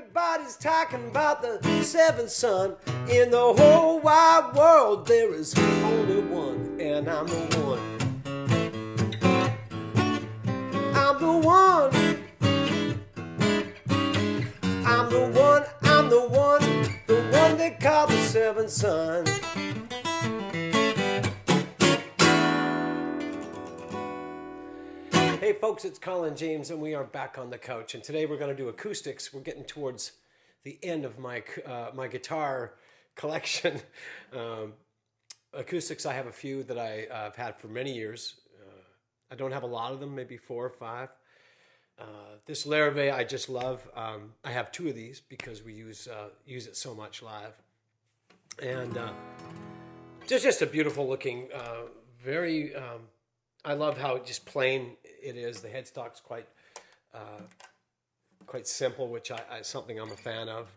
Everybody's talking about the seventh son. In the whole wide world, there is only one, and I'm the one. I'm the one. I'm the one, I'm the one they call the seventh son. Hey folks, it's Colin James and we are back on the couch, and today we're going to do acoustics. We're getting towards the end of my my guitar collection. Acoustics, I have a few that I've had for many years. I don't have a lot of them, maybe 4 or 5. This Larrivee I just love. I have 2 of these because we use it so much live. And just a beautiful looking, very... I love how just plain it is. The headstock's quite simple, which I something I'm a fan of.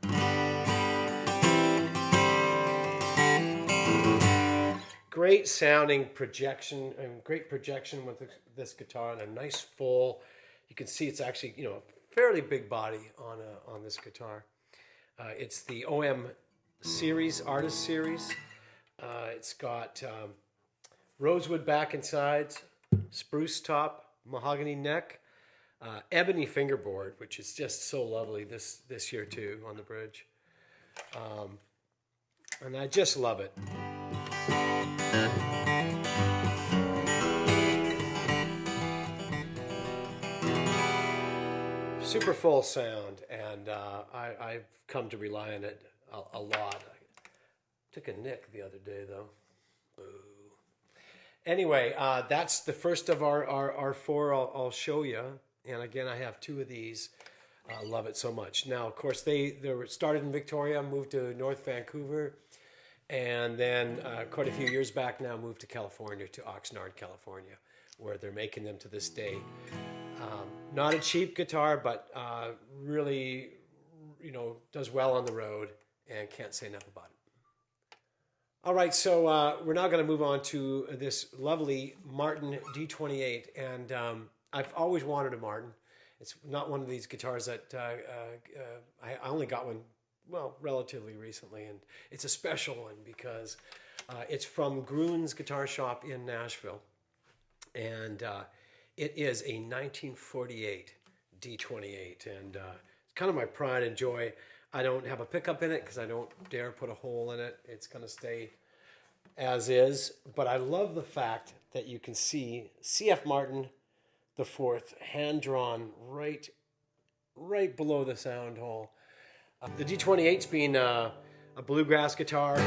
Great sounding projection, and great projection with this guitar, and a nice full. You can see it's actually, a fairly big body on this guitar. It's the OM series, artist series. It's got rosewood back and sides, spruce top, mahogany neck, ebony fingerboard, which is just so lovely this year too on the bridge. And I just love it. Super full sound, and I've come to rely on it a lot. I took a nick the other day though. Boo. Anyway, that's the first of our 4 I'll show you. And again, I have 2 of these. I love it so much. Now, of course, they were started in Victoria, moved to North Vancouver, and then quite a few years back now moved to California, to Oxnard, California, where they're making them to this day. Not a cheap guitar, but really, does well on the road, and can't say enough about it. All right, so we're now going to move on to this lovely Martin D28, and I've always wanted a Martin. It's not one of these guitars that I only got one, well, relatively recently, and it's a special one because it's from Gruen's Guitar Shop in Nashville, and it is a 1948 D28, and it's kind of my pride and joy. I don't have a pickup in it because I don't dare put a hole in it. It's going to stay as is. But I love the fact that you can see C.F. Martin the Fourth hand-drawn right below the sound hole. The D28's being a bluegrass guitar.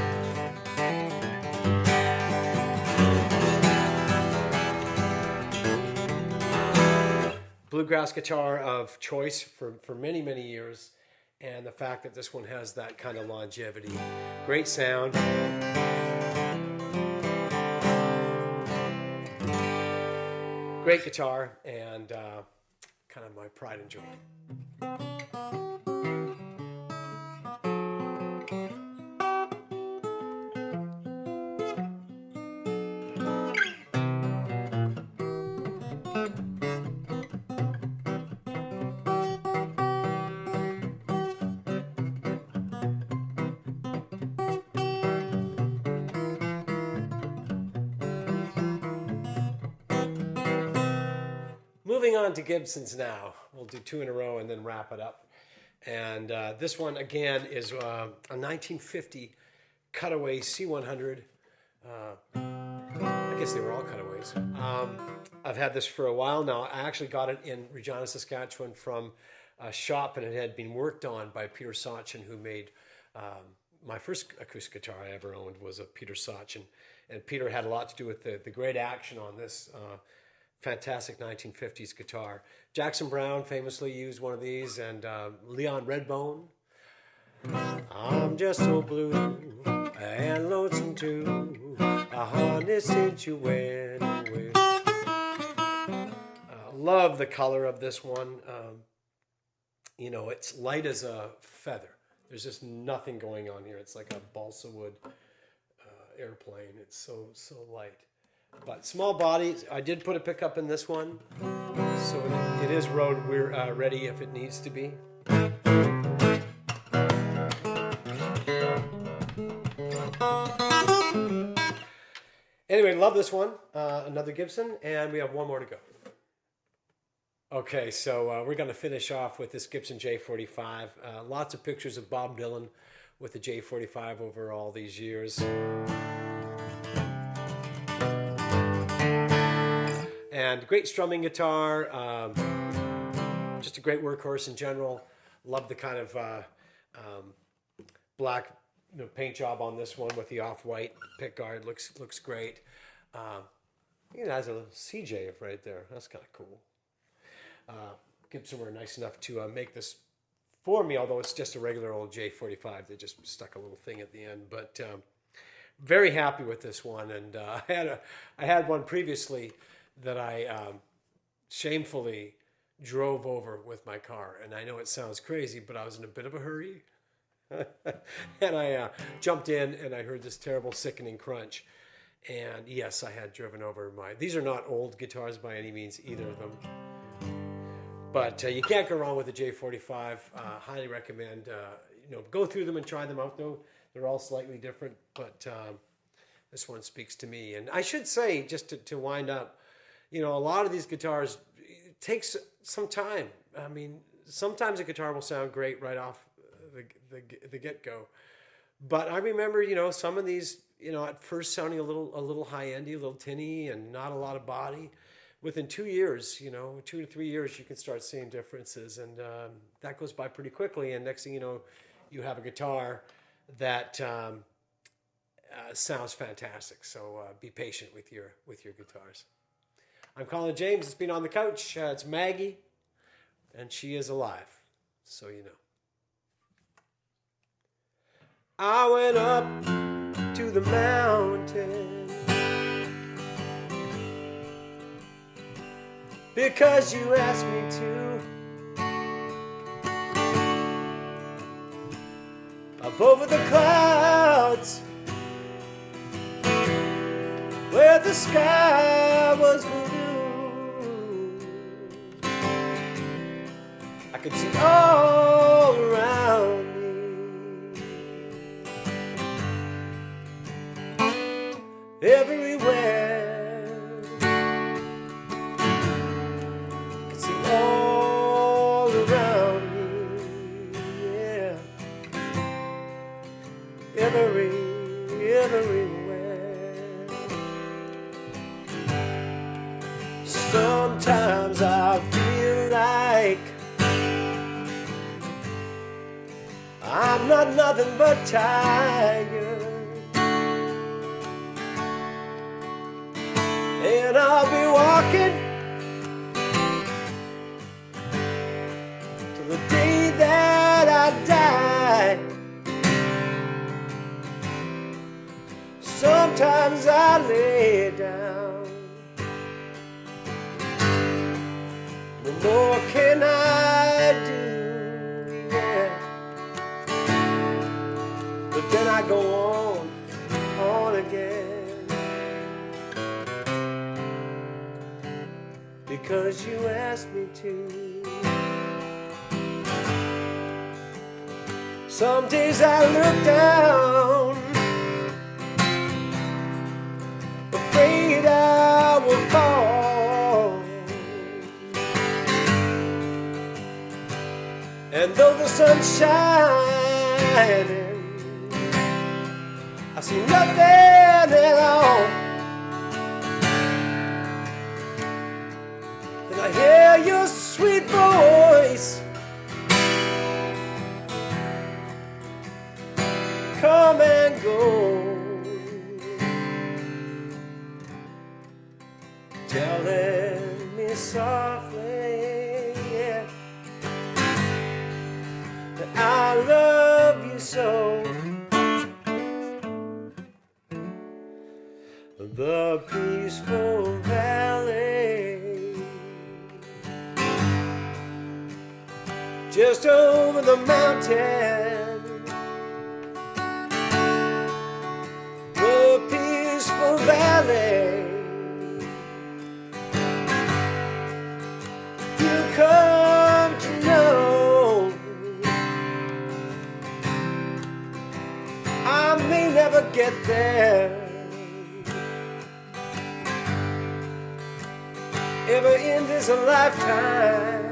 Bluegrass guitar of choice for many, many years. And the fact that this one has that kind of longevity. Great sound. Great guitar, and kind of my pride and joy. Moving on to Gibsons now. We'll do 2 in a row and then wrap it up. And this one, again, is a 1950 cutaway C100. I guess they were all cutaways. I've had this for a while now. I actually got it in Regina, Saskatchewan from a shop, and it had been worked on by Peter Sachin, who made my first acoustic guitar I ever owned was a Peter Sachin. And Peter had a lot to do with the great action on this fantastic 1950s guitar. Jackson Browne famously used one of these, and Leon Redbone. I'm just so blue and lonesome too. A honey since you went away. Love the color of this one. It's light as a feather. There's just nothing going on here. It's like a balsa wood airplane. It's so light. But small body. I did put a pickup in this one, so it is road ready if it needs to be. Anyway, love this one. Another Gibson, and we have one more to go. Okay, so we're going to finish off with this Gibson J45. Lots of pictures of Bob Dylan with the J45 over all these years. And great strumming guitar. Just a great workhorse in general. Love the kind of black paint job on this one with the off-white pickguard. Looks great. It has a little CJ right there. That's kind of cool. Gibson were nice enough to make this for me, although it's just a regular old J45. They just stuck a little thing at the end. But very happy with this one. And I had one previously that I shamefully drove over with my car. And I know it sounds crazy, but I was in a bit of a hurry. And I jumped in and I heard this terrible sickening crunch. And yes, I had driven over these are not old guitars by any means, either of them. But you can't go wrong with the J45. Highly recommend, go through them and try them out. Though they're all slightly different, but this one speaks to me. And I should say, just to wind up, a lot of these guitars, it takes some time. I mean, sometimes a guitar will sound great right off the get-go. But I remember, some of these, at first sounding a little high-endy, a little tinny, and not a lot of body. Within 2 years, 2 to 3 years, you can start seeing differences, and that goes by pretty quickly. And next thing you know, you have a guitar that sounds fantastic. So be patient with your guitars. I'm Colin James. It's been on the couch. It's Maggie, and she is alive, so you know. I went up to the mountain because you asked me to. Up over the clouds where the sky was blue, I could see all around me, everywhere. All around me, yeah. Everywhere. Sometimes I feel like I'm not nothing but tired, and I'll be walking the day that I die. Sometimes I lay down. No more can I do, yeah. But then I go on again, because you asked me to. Some days I look down, afraid I will fall. And though the sun's shining, I see nothing at all. Then I hear your sweet voice come and go, telling me softly, yeah, that I love you so. The peaceful valley just over the mountain, valley, you come to know I may never get there, ever end is a lifetime.